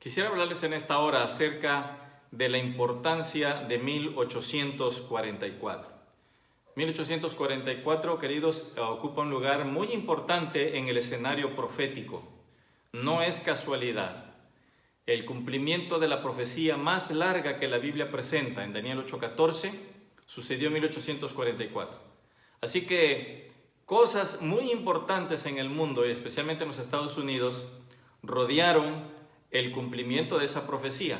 Quisiera hablarles en esta hora acerca de la importancia de 1844. 1844, queridos, ocupa un lugar muy importante en el escenario profético. No es casualidad. El cumplimiento de la profecía más larga que la Biblia presenta en Daniel 8:14 sucedió en 1844. Así que cosas muy importantes en el mundo y especialmente en los Estados Unidos rodearon el cumplimiento de esa profecía.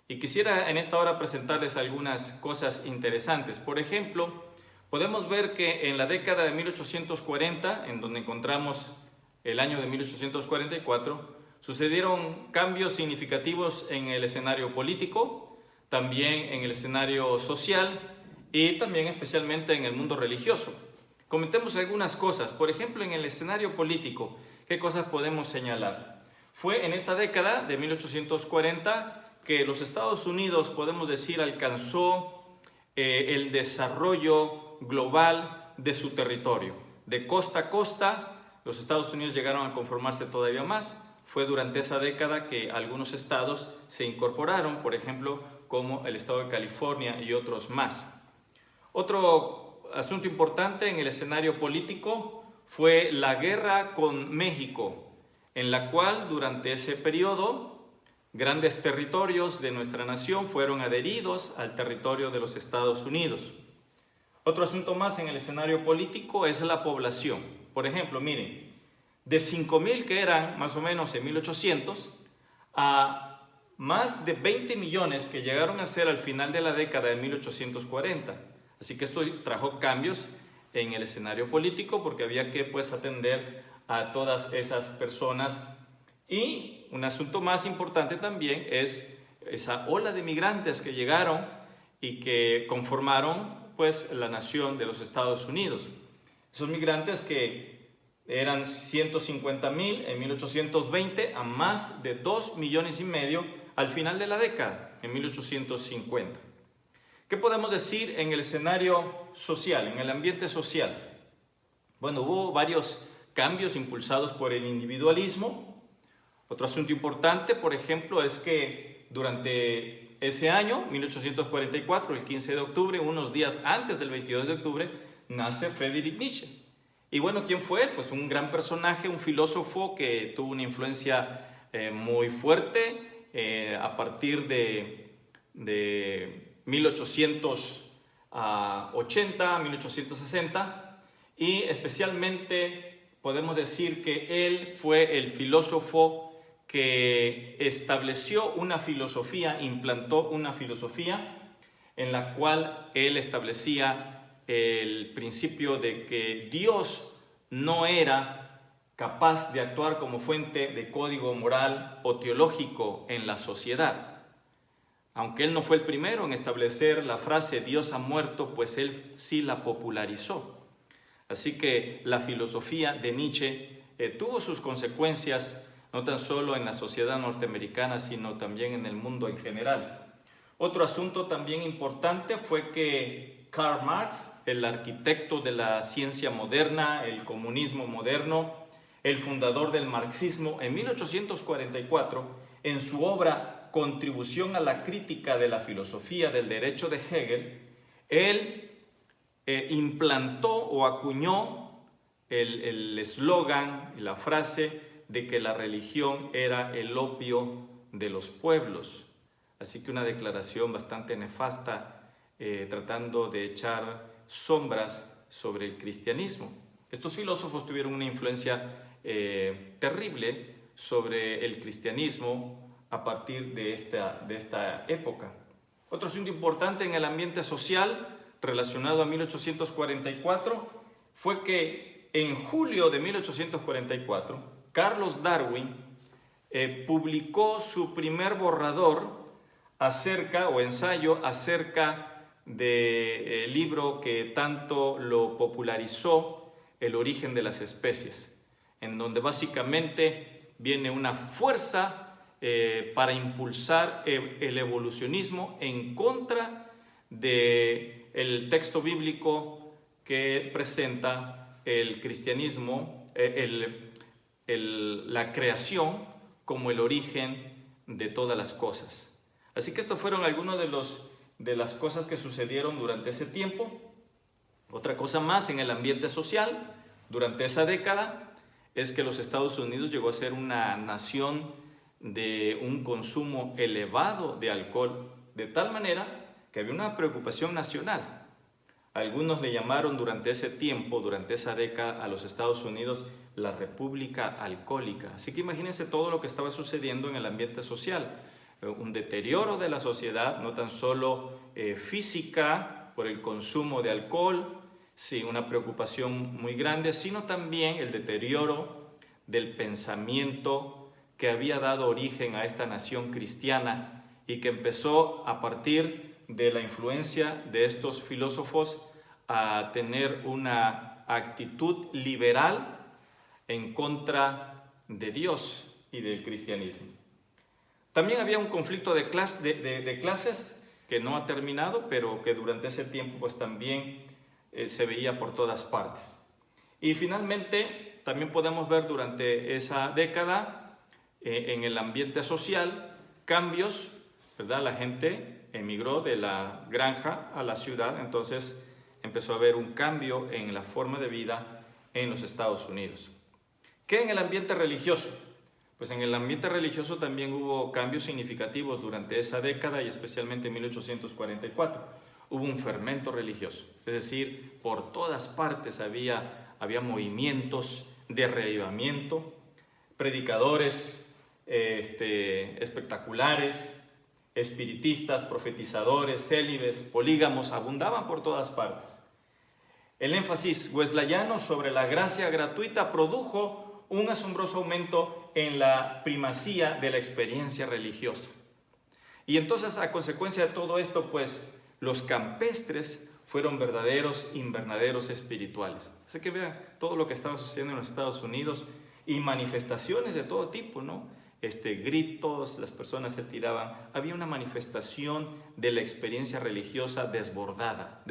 Y quisiera en esta hora presentarles algunas cosas interesantes. Por ejemplo, podemos ver que en la década de 1840, en donde encontramos el año de 1844, sucedieron cambios significativos en el escenario político, también en el escenario social y también especialmente en el mundo religioso. Comentemos algunas cosas. Por ejemplo, en el escenario político, ¿qué cosas podemos señalar? Fue en esta década de 1840 que los Estados Unidos, podemos decir, alcanzó el desarrollo global de su territorio. De costa a costa, los Estados Unidos llegaron a conformarse todavía más. Fue durante esa década que algunos estados se incorporaron, por ejemplo, como el estado de California y otros más. Otro asunto importante en el escenario político fue la guerra con México, en la cual durante ese periodo grandes territorios de nuestra nación fueron adheridos al territorio de los Estados Unidos. Otro asunto más en el escenario político es la población. Por ejemplo, miren, de 5,000 que eran más o menos en 1800 a más de 20 millones que llegaron a ser al final de la década de 1840. Así que esto trajo cambios en el escenario político porque había que atender a todas esas personas. Y un asunto más importante también es esa ola de migrantes que llegaron y que conformaron la nación de los Estados Unidos. Esos migrantes que eran 150,000 en 1820 a más de 2,5 millones al final de la década, en 1850. ¿Qué podemos decir en el escenario social, en el ambiente social? Bueno, hubo varios cambios impulsados por el individualismo. Otro asunto importante, por ejemplo, es que durante ese año, 1844, el 15 de octubre, unos días antes del 22 de octubre, nace Friedrich Nietzsche. Y bueno, ¿quién fue él? Pues un gran personaje, un filósofo que tuvo una influencia muy fuerte a partir de 1880, 1860, y especialmente podemos decir que él fue el filósofo que estableció una filosofía, implantó una filosofía en la cual él establecía el principio de que Dios no era capaz de actuar como fuente de código moral o teológico en la sociedad. Aunque él no fue el primero en establecer la frase Dios ha muerto, pues él sí la popularizó. Así que la filosofía de Nietzsche tuvo sus consecuencias no tan solo en la sociedad norteamericana, sino también en el mundo en general. Otro asunto también importante fue que Karl Marx, el arquitecto de la ciencia moderna, el comunismo moderno, el fundador del marxismo, en 1844, en su obra Contribución a la crítica de la filosofía del derecho de Hegel, él implantó o acuñó el eslogan y la frase de que la religión era el opio de los pueblos. Así que una declaración bastante nefasta, tratando de echar sombras sobre el cristianismo. Estos filósofos tuvieron una influencia terrible sobre el cristianismo a partir de esta época. Otro asunto importante en el ambiente social relacionado a 1844 fue que en julio de 1844 Carlos Darwin publicó su primer borrador ensayo acerca del libro que tanto lo popularizó, El origen de las especies, en donde básicamente viene una fuerza para impulsar el evolucionismo en contra del texto bíblico que presenta el cristianismo, la creación como el origen de todas las cosas. Así que estos fueron algunos de las cosas que sucedieron durante ese tiempo. Otra cosa más en el ambiente social durante esa década es que los Estados Unidos llegó a ser una nación de un consumo elevado de alcohol, de tal manera que había una preocupación nacional. Algunos le llamaron durante ese tiempo, durante esa década, a los Estados Unidos la República Alcohólica. Así que imagínense todo lo que estaba sucediendo en el ambiente social. Un deterioro de la sociedad, no tan solo física por el consumo de alcohol, sí, una preocupación muy grande, sino también el deterioro del pensamiento que había dado origen a esta nación cristiana y que empezó a partir de la influencia de estos filósofos a tener una actitud liberal en contra de Dios y del cristianismo. También había un conflicto de clases que no ha terminado, pero que durante ese tiempo pues también se veía por todas partes. Y finalmente también podemos ver durante esa década en el ambiente social cambios, ¿verdad? La gente emigró de la granja a la ciudad, entonces empezó a haber un cambio en la forma de vida en los Estados Unidos. ¿Qué en el ambiente religioso? Pues en el ambiente religioso también hubo cambios significativos durante esa década y especialmente en 1844. Hubo un fermento religioso, es decir, por todas partes había movimientos de reavivamiento, predicadores espectaculares, espiritistas, profetizadores, célibes, polígamos, abundaban por todas partes. El énfasis wesleyano sobre la gracia gratuita produjo un asombroso aumento en la primacía de la experiencia religiosa. Y entonces, a consecuencia de todo esto, pues, los campestres fueron verdaderos invernaderos espirituales. Así que vean todo lo que estaba sucediendo en los Estados Unidos y manifestaciones de todo tipo, ¿no? Gritos, las personas se tiraban. Había una manifestación de la experiencia religiosa desbordada.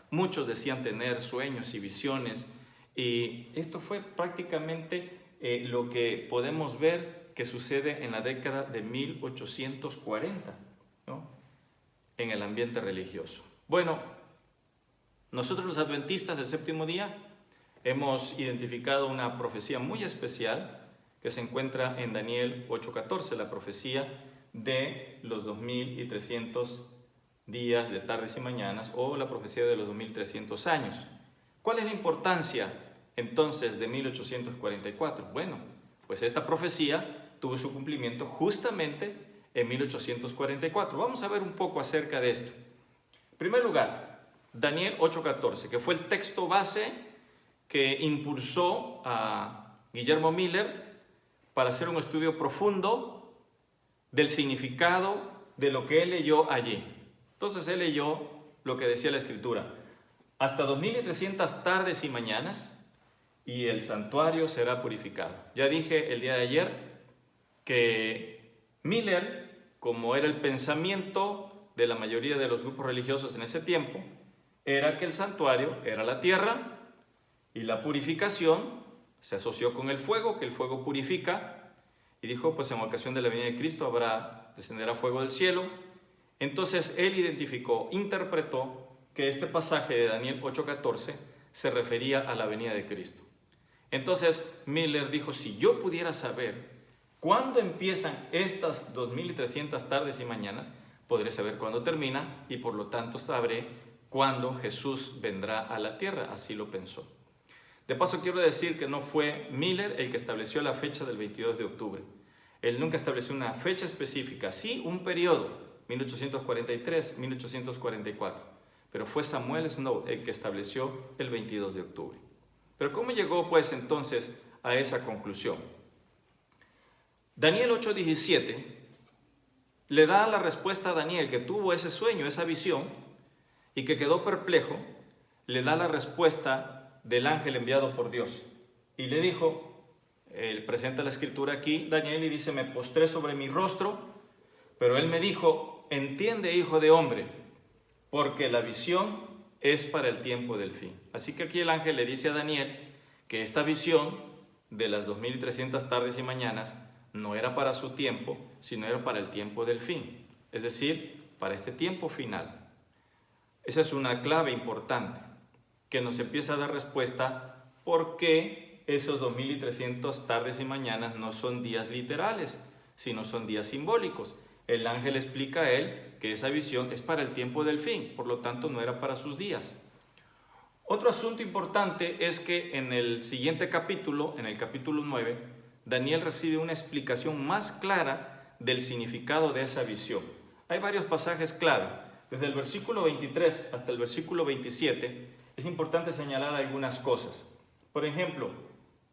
Muchos decían tener sueños y visiones. Y esto fue prácticamente lo que podemos ver que sucede en la década de 1840, ¿no? En el ambiente religioso. Bueno, nosotros los adventistas del séptimo día hemos identificado una profecía muy especial que se encuentra en Daniel 8:14, la profecía de los 2300 días de tardes y mañanas, o la profecía de los 2300 años. ¿Cuál es la importancia entonces de 1844? Bueno, pues esta profecía tuvo su cumplimiento justamente en 1844. Vamos a ver un poco acerca de esto. En primer lugar, Daniel 8:14, que fue el texto base que impulsó a Guillermo Miller para hacer un estudio profundo del significado de lo que él leyó allí. Entonces él leyó lo que decía la Escritura: hasta 2300 tardes y mañanas y el santuario será purificado. Ya dije el día de ayer que Miller, como era el pensamiento de la mayoría de los grupos religiosos en ese tiempo, era que el santuario era la tierra y la purificación se asoció con el fuego, que el fuego purifica, y dijo, pues en ocasión de la venida de Cristo descenderá fuego del cielo. Entonces él identificó, interpretó que este pasaje de Daniel 8:14 se refería a la venida de Cristo. Entonces Miller dijo, si yo pudiera saber cuándo empiezan estas 2300 tardes y mañanas, podré saber cuándo termina y por lo tanto sabré cuándo Jesús vendrá a la tierra. Así lo pensó. De paso quiero decir que no fue Miller el que estableció la fecha del 22 de octubre. Él nunca estableció una fecha específica, sí un periodo, 1843, 1844. Pero fue Samuel Snow el que estableció el 22 de octubre. Pero ¿cómo llegó pues entonces a esa conclusión? Daniel 8:17 le da la respuesta a Daniel, que tuvo ese sueño, esa visión, y que quedó perplejo, le da la respuesta del ángel enviado por Dios. Y le dijo, él presenta la escritura aquí, Daniel, y dice, me postré sobre mi rostro, pero él me dijo, entiende, hijo de hombre, porque la visión es para el tiempo del fin. Así que aquí el ángel le dice a Daniel que esta visión de las 2300 tardes y mañanas no era para su tiempo, sino era para el tiempo del fin, es decir, para este tiempo final. Esa es una clave importante que nos empieza a dar respuesta por qué esos 2300 tardes y mañanas no son días literales, sino son días simbólicos. El ángel explica a él que esa visión es para el tiempo del fin, por lo tanto no era para sus días. Otro asunto importante es que en el siguiente capítulo, en el capítulo 9, Daniel recibe una explicación más clara del significado de esa visión. Hay varios pasajes clave. Desde el versículo 23 hasta el versículo 27 es importante señalar algunas cosas. Por ejemplo,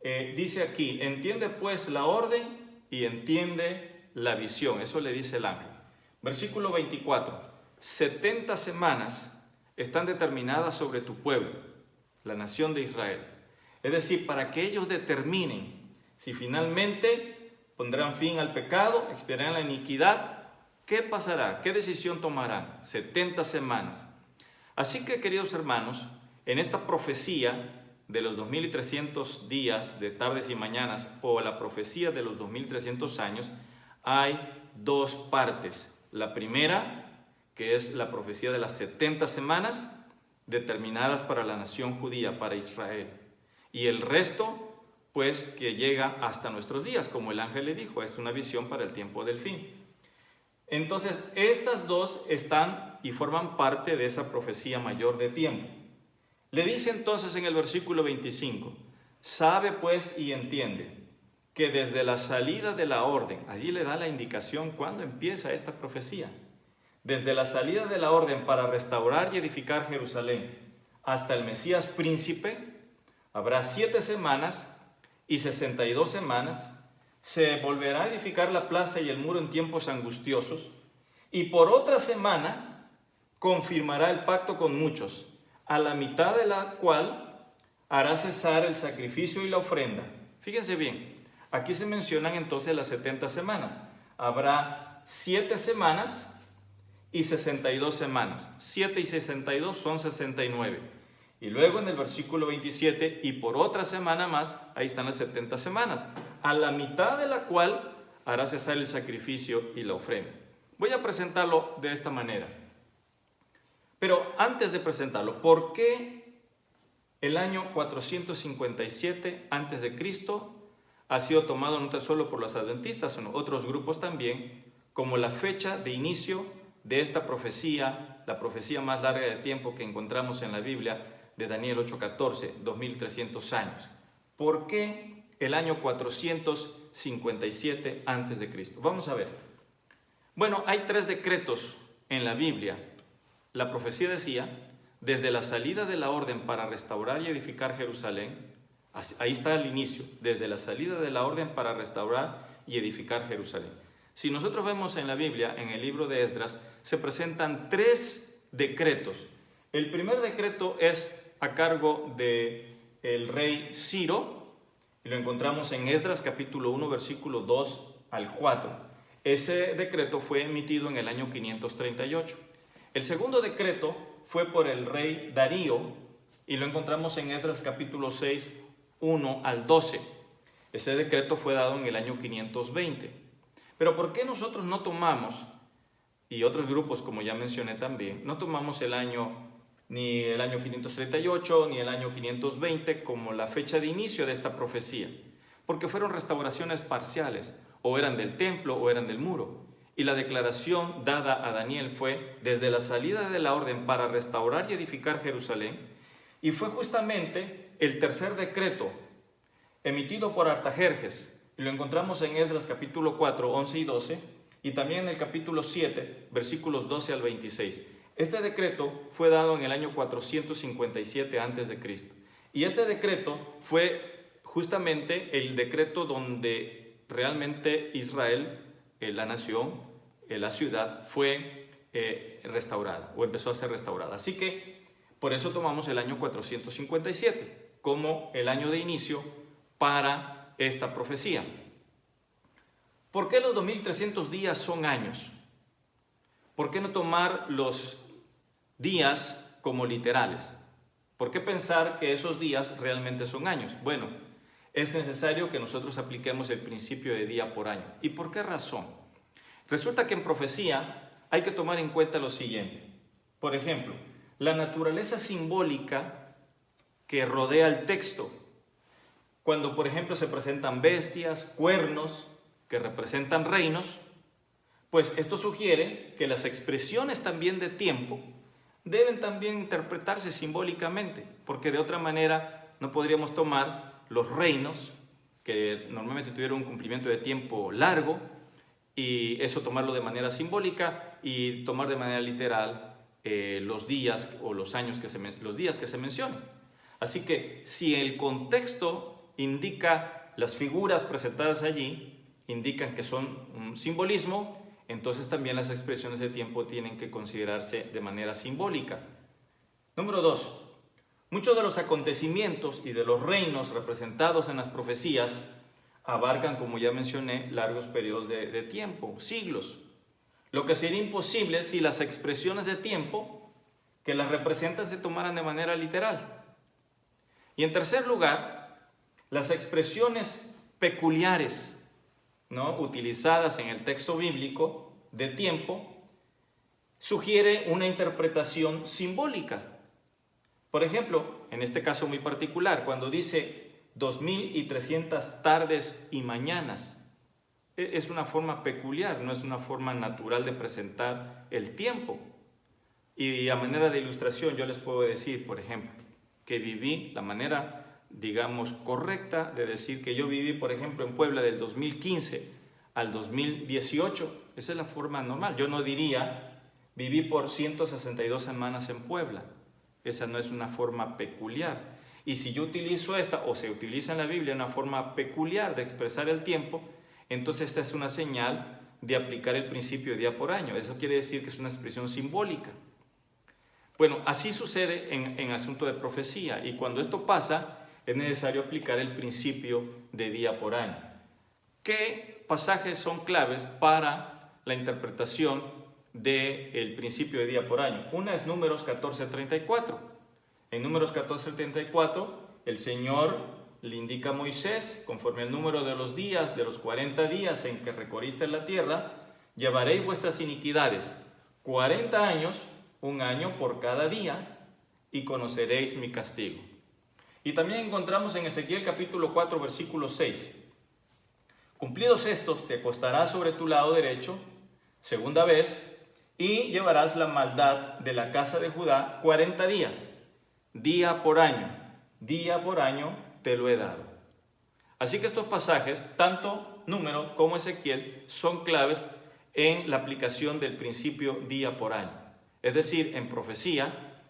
dice aquí, entiende pues la orden y entiende la visión. Eso le dice el ángel. Versículo 24, 70 semanas están determinadas sobre tu pueblo, la nación de Israel. Es decir, para que ellos determinen si finalmente pondrán fin al pecado, expiarán la iniquidad, ¿qué pasará? ¿Qué decisión tomarán? 70 semanas. Así que, queridos hermanos, en esta profecía de los 2300 días de tardes y mañanas, o la profecía de los 2300 años, hay dos partes. La primera, que es la profecía de las 70 semanas determinadas para la nación judía, para Israel. Y el resto, pues, que llega hasta nuestros días, como el ángel le dijo, es una visión para el tiempo del fin. Entonces, estas dos están y forman parte de esa profecía mayor de tiempo. Le dice entonces en el versículo 25, sabe pues y entiende que desde la salida de la orden, allí le da la indicación cuándo empieza esta profecía, desde la salida de la orden para restaurar y edificar Jerusalén hasta el Mesías príncipe, habrá 7 semanas y 62 semanas, se volverá a edificar la plaza y el muro en tiempos angustiosos, y por otra semana confirmará el pacto con muchos, a la mitad de la cual hará cesar el sacrificio y la ofrenda. Fíjense bien, aquí se mencionan entonces las 70 semanas. Habrá 7 semanas y 62 semanas. 7 y 62 son 69. Y luego en el versículo 27, y por otra semana más, ahí están las 70 semanas, a la mitad de la cual hará cesar el sacrificio y la ofrenda. Voy a presentarlo de esta manera. Pero antes de presentarlo, ¿por qué el año 457 a.C. ha sido tomado no tan solo por los adventistas, sino otros grupos también, como la fecha de inicio de esta profecía, la profecía más larga de tiempo que encontramos en la Biblia, de Daniel 8:14, 2300 años? ¿Por qué el año 457 a.C.? Vamos a ver. Bueno, hay 3 decretos en la Biblia. La profecía decía, desde la salida de la orden para restaurar y edificar Jerusalén, ahí está el inicio, desde la salida de la orden para restaurar y edificar Jerusalén. Si nosotros vemos en la Biblia, en el libro de Esdras, se presentan 3 decretos. El primer decreto es a cargo del rey Ciro, y lo encontramos en Esdras capítulo 1, versículo 2 al 4. Ese decreto fue emitido en el año 538. El segundo decreto fue por el rey Darío, y lo encontramos en Esdras capítulo 6, 1 al 12. Ese decreto fue dado en el año 520. Pero ¿por qué nosotros no tomamos, y otros grupos como ya mencioné también, no tomamos ni el año 538 ni el año 520 como la fecha de inicio de esta profecía? Porque fueron restauraciones parciales, o eran del templo o eran del muro. Y la declaración dada a Daniel fue desde la salida de la orden para restaurar y edificar Jerusalén, y fue justamente el tercer decreto emitido por Artajerjes, y lo encontramos en Esdras capítulo 4, 11 y 12, y también en el capítulo 7, versículos 12 al 26. Este decreto fue dado en el año 457 a.C. Y este decreto fue justamente el decreto donde realmente Israel, la nación, la ciudad, fue restaurada o empezó a ser restaurada. Así que por eso tomamos el año 457 como el año de inicio para esta profecía. ¿Por qué los 2300 días son años? ¿Por qué no tomar los días como literales? ¿Por qué pensar que esos días realmente son años? Bueno, es necesario que nosotros apliquemos el principio de día por año. ¿Y por qué razón? Resulta que en profecía hay que tomar en cuenta lo siguiente. Por ejemplo, la naturaleza simbólica que rodea el texto. Cuando, por ejemplo, se presentan bestias, cuernos, que representan reinos, pues esto sugiere que las expresiones también de tiempo deben también interpretarse simbólicamente, porque de otra manera no podríamos tomar los reinos, que normalmente tuvieron un cumplimiento de tiempo largo, y eso tomarlo de manera simbólica y tomar de manera literal los días o los años los días que se mencionen. Así que si el contexto indica, las figuras presentadas allí indican que son un simbolismo, entonces también las expresiones de tiempo tienen que considerarse de manera simbólica. Número 2. Muchos de los acontecimientos y de los reinos representados en las profecías abarcan, como ya mencioné, largos periodos de tiempo, siglos. Lo que sería imposible si las expresiones de tiempo que las representan se tomaran de manera literal. Y en tercer lugar, las expresiones peculiares, ¿no?, utilizadas en el texto bíblico de tiempo, sugiere una interpretación simbólica. Por ejemplo, en este caso muy particular, cuando dice 2300 tardes y mañanas, es una forma peculiar, no es una forma natural de presentar el tiempo. Y a manera de ilustración yo les puedo decir, por ejemplo, que viví la manera, digamos, correcta de decir que yo viví, por ejemplo, en Puebla del 2015 al 2018. Esa es la forma normal. Yo no diría, viví por 162 semanas en Puebla. Esa no es una forma peculiar. Y si yo utilizo esta, o se utiliza en la Biblia una forma peculiar de expresar el tiempo, entonces esta es una señal de aplicar el principio de día por año. Eso quiere decir que es una expresión simbólica. Bueno, así sucede en asunto de profecía, y cuando esto pasa, es necesario aplicar el principio de día por año. ¿Qué pasajes son claves para la interpretación del principio de día por año? Una es Números 14:34. En Números 14:34, el Señor le indica a Moisés, conforme al número de los días, de los 40 días en que recorriste la tierra, llevaréis vuestras iniquidades 40 años, un año por cada día, y conoceréis mi castigo. Y también encontramos en Ezequiel capítulo 4, versículo 6. Cumplidos estos, te acostarás sobre tu lado derecho, segunda vez, y llevarás la maldad de la casa de Judá 40 días, día por año te lo he dado. Así que estos pasajes, tanto Números como Ezequiel, son claves en la aplicación del principio día por año. Es decir, en profecía,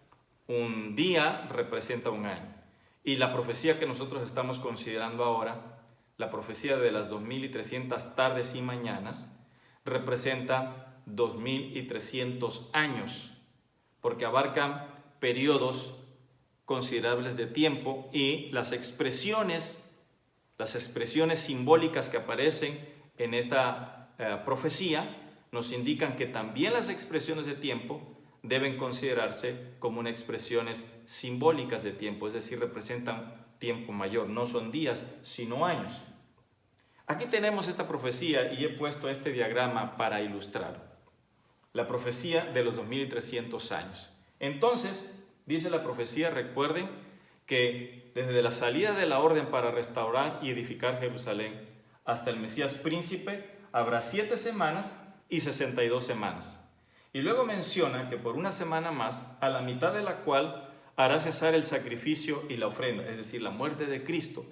un día representa un año. Y la profecía que nosotros estamos considerando ahora, la profecía de las 2300 tardes y mañanas, representa 2300 años, porque abarcan periodos considerables de tiempo, y las expresiones simbólicas que aparecen en esta profecía nos indican que también las expresiones de tiempo deben considerarse como unas expresiones simbólicas de tiempo, es decir, representan tiempo mayor, no son días, sino años. Aquí tenemos esta profecía y he puesto este diagrama para ilustrar la profecía de los 2300 años. Entonces, dice la profecía, recuerden que desde la salida de la orden para restaurar y edificar Jerusalén hasta el Mesías príncipe habrá 7 semanas y 62 semanas. Y luego menciona que por una semana más, a la mitad de la cual hará cesar el sacrificio y la ofrenda, es decir, la muerte de Cristo,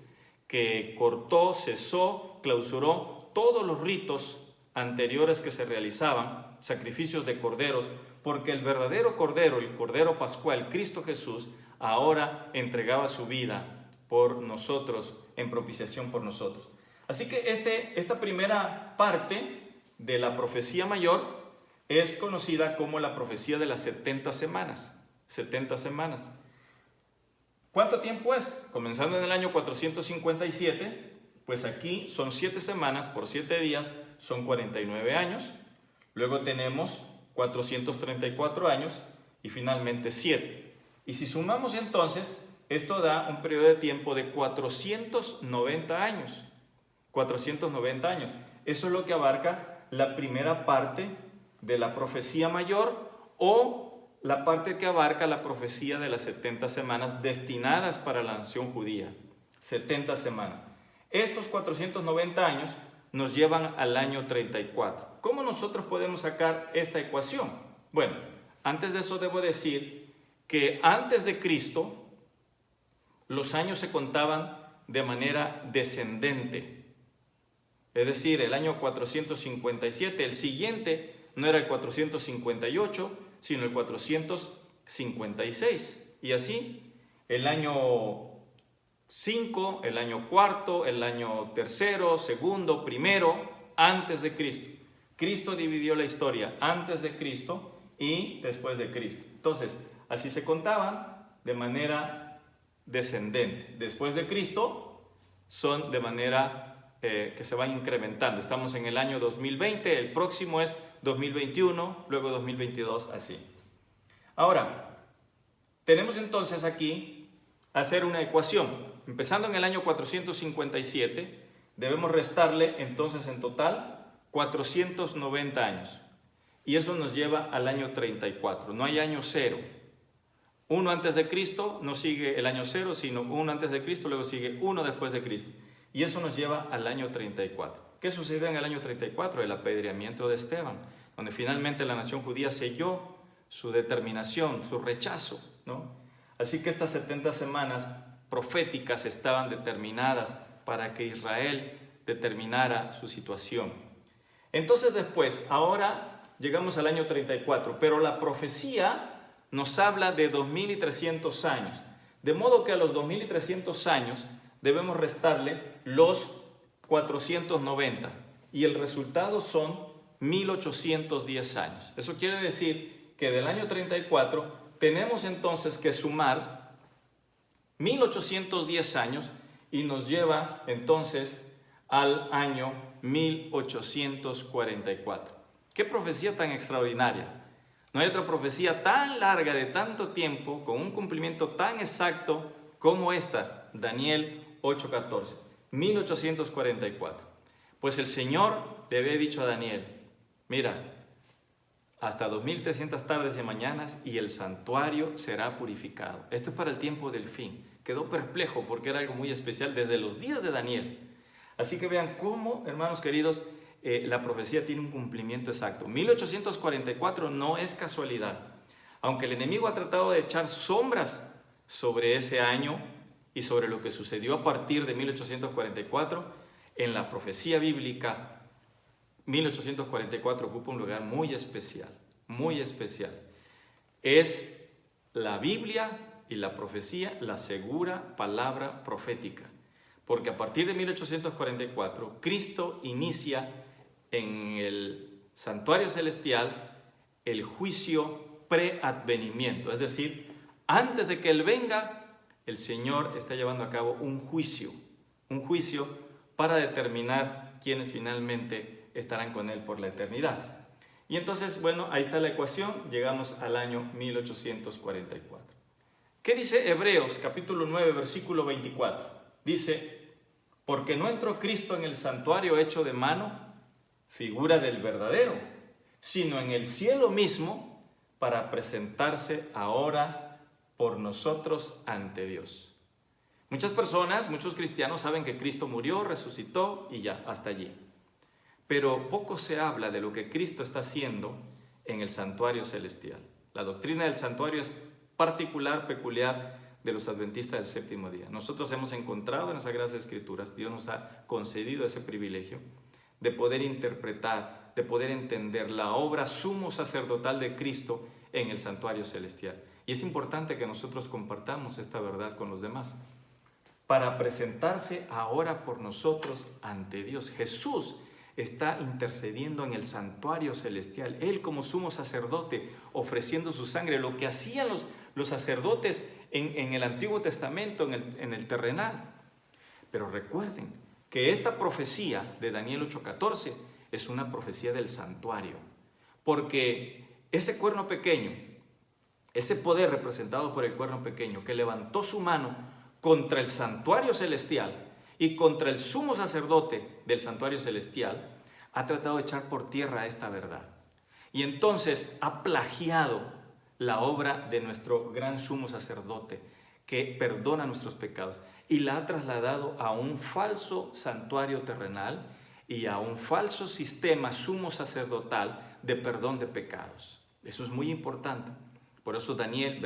que cortó, cesó, clausuró todos los ritos anteriores que se realizaban, sacrificios de corderos, porque el verdadero cordero, el cordero pascual, Cristo Jesús, ahora entregaba su vida por nosotros, en propiciación por nosotros. Así que esta primera parte de la profecía mayor es conocida como la profecía de las 70 semanas. 70 semanas. ¿Cuánto tiempo es? Comenzando en el año 457, pues aquí son 7 semanas por 7 días, son 49 años. Luego tenemos 434 años y finalmente 7. Y si sumamos entonces, esto da un periodo de tiempo de 490 años. 490 años. Eso es lo que abarca la primera parte de la profecía mayor o la parte que abarca la profecía de las 70 semanas destinadas para la nación judía. 70 semanas. Estos 490 años nos llevan al año 34. ¿Cómo nosotros podemos sacar esta ecuación? Bueno, antes de eso debo decir que antes de Cristo los años se contaban de manera descendente. Es decir, el año 457, el siguiente no era el 458, sino el 456. Y así, el año 5, el año cuarto, el año tercero, segundo, primero, antes de Cristo. Cristo dividió la historia antes de Cristo y después de Cristo. Entonces, así se contaban de manera descendente. Después de Cristo son de manera que se van incrementando. Estamos en el año 2020, el próximo es 2021, luego 2022, así. Ahora, tenemos entonces aquí hacer una ecuación. Empezando en el año 457, debemos restarle entonces en total 490 años. Y eso nos lleva al año 34. No hay año cero. Uno antes de Cristo no sigue el año cero, sino uno antes de Cristo, luego sigue uno después de Cristo. Y eso nos lleva al año 34. ¿Qué sucedió en el año 34? El apedreamiento de Esteban, donde finalmente la nación judía selló su determinación, su rechazo, ¿no? Así que estas 70 semanas proféticas estaban determinadas para que Israel determinara su situación. Entonces después, ahora llegamos al año 34, pero la profecía nos habla de 2300 años. De modo que a los 2300 años debemos restarle los 490 y el resultado son 1810 años. Eso quiere decir que del año 34 tenemos entonces que sumar 1810 años y nos lleva entonces al año 1844. ¡Qué profecía tan extraordinaria! No hay otra profecía tan larga de tanto tiempo, con un cumplimiento tan exacto como esta, Daniel 8:14, 1844. Pues el Señor le había dicho a Daniel, mira, hasta 2300 tardes y mañanas y el santuario será purificado. Esto es para el tiempo del fin. Quedó perplejo porque era algo muy especial desde los días de Daniel. Así que vean cómo, hermanos queridos, la profecía tiene un cumplimiento exacto. 1844 no es casualidad. Aunque el enemigo ha tratado de echar sombras sobre ese año y sobre lo que sucedió a partir de 1844, en la profecía bíblica, 1844 ocupa un lugar muy especial, muy especial. Es la Biblia y la profecía la segura palabra profética. Porque a partir de 1844, Cristo inicia en el santuario celestial el juicio preadvenimiento. Es decir, antes de que Él venga, el Señor está llevando a cabo un juicio para determinar quiénes finalmente estarán con Él por la eternidad. Y entonces, bueno, ahí está la ecuación, llegamos al año 1844. ¿Qué dice Hebreos capítulo 9, versículo 24? Dice, porque no entró Cristo en el santuario hecho de mano, figura del verdadero, sino en el cielo mismo para presentarse ahora por nosotros ante Dios. Muchas personas, muchos cristianos saben que Cristo murió, resucitó y ya, hasta allí. Pero poco se habla de lo que Cristo está haciendo en el santuario celestial. La doctrina del santuario es particular, peculiar de los adventistas del séptimo día. Nosotros hemos encontrado en las Sagradas Escrituras, Dios nos ha concedido ese privilegio de poder interpretar, de poder entender la obra sumo sacerdotal de Cristo en el santuario celestial. Y es importante que nosotros compartamos esta verdad con los demás. Para presentarse ahora por nosotros ante Dios. Jesús está intercediendo en el santuario celestial. Él como sumo sacerdote ofreciendo su sangre, lo que hacían los sacerdotes en el Antiguo Testamento, en el terrenal. Pero recuerden que esta profecía de Daniel 8:14 es una profecía del santuario, porque ese cuerno pequeño ese poder representado por el cuerno pequeño que levantó su mano contra el santuario celestial y contra el sumo sacerdote del santuario celestial, ha tratado de echar por tierra esta verdad. Y entonces ha plagiado la obra de nuestro gran sumo sacerdote que perdona nuestros pecados y la ha trasladado a un falso santuario terrenal y a un falso sistema sumo sacerdotal de perdón de pecados. Eso es muy importante. Por eso Daniel,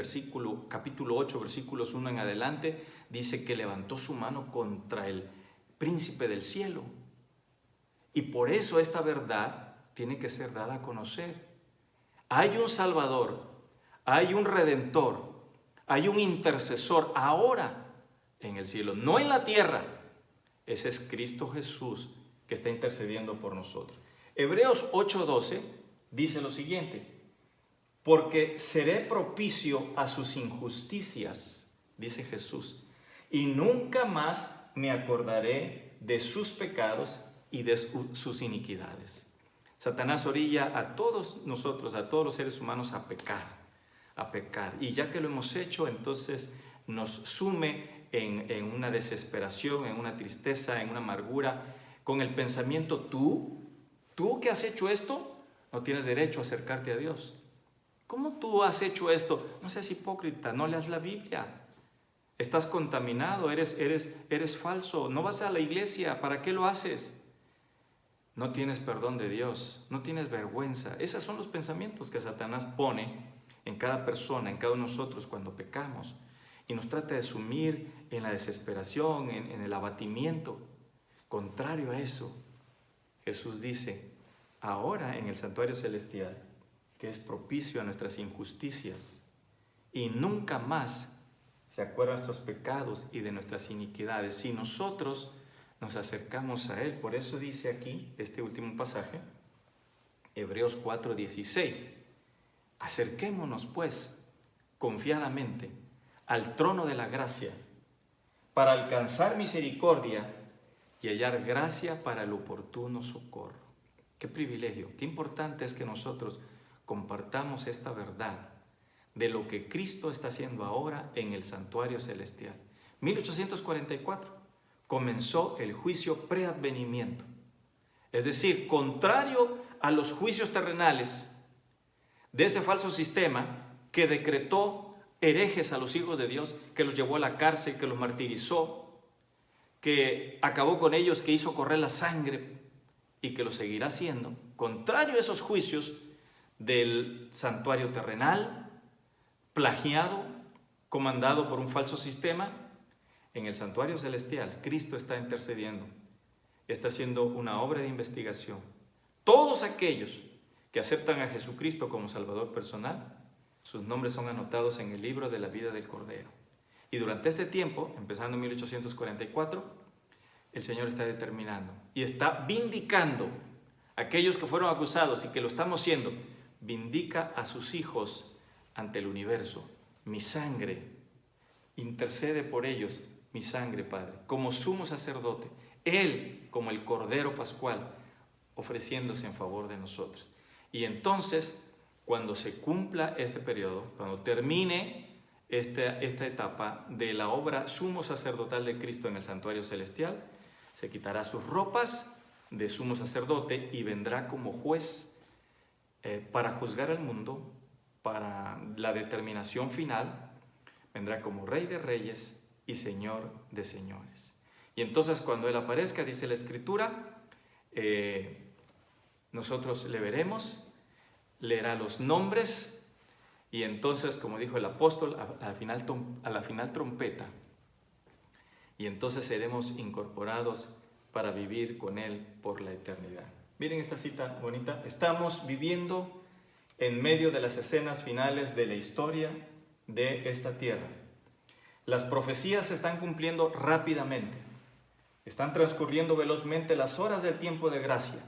capítulo 8, versículos 1 en adelante, dice que levantó su mano contra el príncipe del cielo. Y por eso esta verdad tiene que ser dada a conocer. Hay un Salvador, hay un Redentor, hay un intercesor ahora en el cielo, no en la tierra. Ese es Cristo Jesús que está intercediendo por nosotros. Hebreos 8:12 dice lo siguiente: porque seré propicio a sus injusticias, dice Jesús, y nunca más me acordaré de sus pecados y de sus iniquidades. Satanás orilla a todos nosotros, a todos los seres humanos a pecar. Y ya que lo hemos hecho, entonces nos sume en una desesperación, en una tristeza, en una amargura, con el pensamiento: tú que has hecho esto, no tienes derecho a acercarte a Dios. ¿Cómo tú has hecho esto? No seas hipócrita, no leas la Biblia. Estás contaminado, eres falso, no vas a la iglesia, ¿para qué lo haces? No tienes perdón de Dios, no tienes vergüenza. Esos son los pensamientos que Satanás pone en cada persona, en cada uno de nosotros cuando pecamos. Y nos trata de sumir en la desesperación, en el abatimiento. Contrario a eso, Jesús dice, ahora en el santuario celestial, que es propicio a nuestras injusticias y nunca más se acuerda de nuestros pecados y de nuestras iniquidades si nosotros nos acercamos a Él. Por eso dice aquí este último pasaje, Hebreos 4:16, acerquémonos pues confiadamente al trono de la gracia para alcanzar misericordia y hallar gracia para el oportuno socorro. Qué privilegio, qué importante es que nosotros compartamos esta verdad de lo que Cristo está haciendo ahora en el santuario celestial. 1844 comenzó el juicio preadvenimiento, es decir, contrario a los juicios terrenales de ese falso sistema que decretó herejes a los hijos de Dios, que los llevó a la cárcel, que los martirizó, que acabó con ellos, que hizo correr la sangre y que lo seguirá haciendo. Contrario a esos juicios del santuario terrenal, plagiado, comandado por un falso sistema, en el santuario celestial, Cristo está intercediendo, está haciendo una obra de investigación. Todos aquellos que aceptan a Jesucristo como Salvador personal, sus nombres son anotados en el libro de la vida del Cordero. Y durante este tiempo, empezando en 1844, el Señor está determinando y está vindicando a aquellos que fueron acusados y que lo estamos siendo. Vindica a sus hijos ante el universo. Mi sangre intercede por ellos, mi sangre, Padre, como sumo sacerdote, Él como el Cordero Pascual, ofreciéndose en favor de nosotros. Y entonces, cuando se cumpla este periodo, cuando termine esta etapa de la obra sumo sacerdotal de Cristo en el santuario celestial, se quitará sus ropas de sumo sacerdote y vendrá como juez para juzgar al mundo, para la determinación final. Vendrá como Rey de Reyes y Señor de Señores. Y entonces cuando Él aparezca, dice la Escritura, nosotros le veremos, leerá los nombres y entonces, como dijo el apóstol, a la final trompeta, y entonces seremos incorporados para vivir con Él por la eternidad. Miren esta cita bonita. Estamos viviendo en medio de las escenas finales de la historia de esta tierra. Las profecías se están cumpliendo rápidamente. Están transcurriendo velozmente las horas del tiempo de gracia.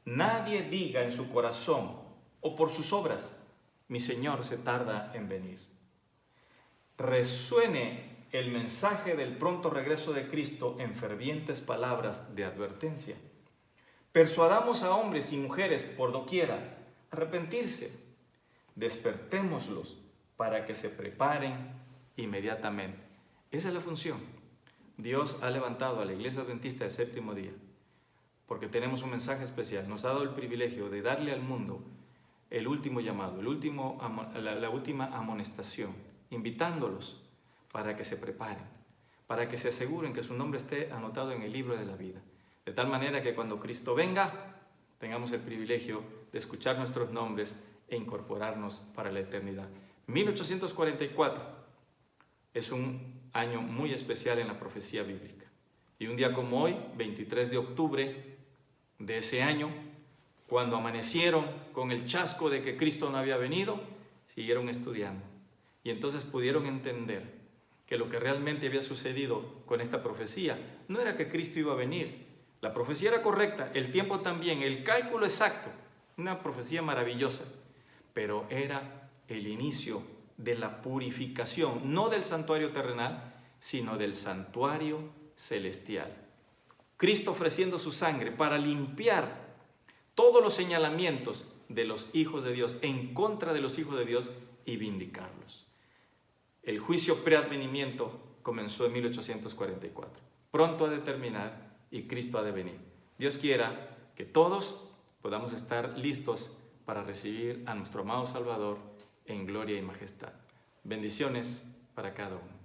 Nadie diga en su corazón o por sus obras, mi Señor se tarda en venir. Resuene el mensaje del pronto regreso de Cristo en fervientes palabras de advertencia. Persuadamos a hombres y mujeres por doquiera a arrepentirse. Despertémoslos para que se preparen inmediatamente. Esa es la función. Dios ha levantado a la Iglesia Adventista del Séptimo Día porque tenemos un mensaje especial. Nos ha dado el privilegio de darle al mundo el último llamado, la última amonestación, invitándolos para que se preparen, para que se aseguren que su nombre esté anotado en el libro de la vida. De tal manera que cuando Cristo venga, tengamos el privilegio de escuchar nuestros nombres e incorporarnos para la eternidad. 1844 es un año muy especial en la profecía bíblica. Y un día como hoy, 23 de octubre de ese año, cuando amanecieron con el chasco de que Cristo no había venido, siguieron estudiando. Y entonces pudieron entender que lo que realmente había sucedido con esta profecía no era que Cristo iba a venir. La profecía era correcta, el tiempo también, el cálculo exacto, una profecía maravillosa, pero era el inicio de la purificación, no del santuario terrenal, sino del santuario celestial. Cristo ofreciendo su sangre para limpiar todos los señalamientos de los hijos de Dios, en contra de los hijos de Dios, y vindicarlos. El juicio preadvenimiento comenzó en 1844. Pronto ha de terminar y Cristo ha de venir. Dios quiera que todos podamos estar listos para recibir a nuestro amado Salvador en gloria y majestad. Bendiciones para cada uno.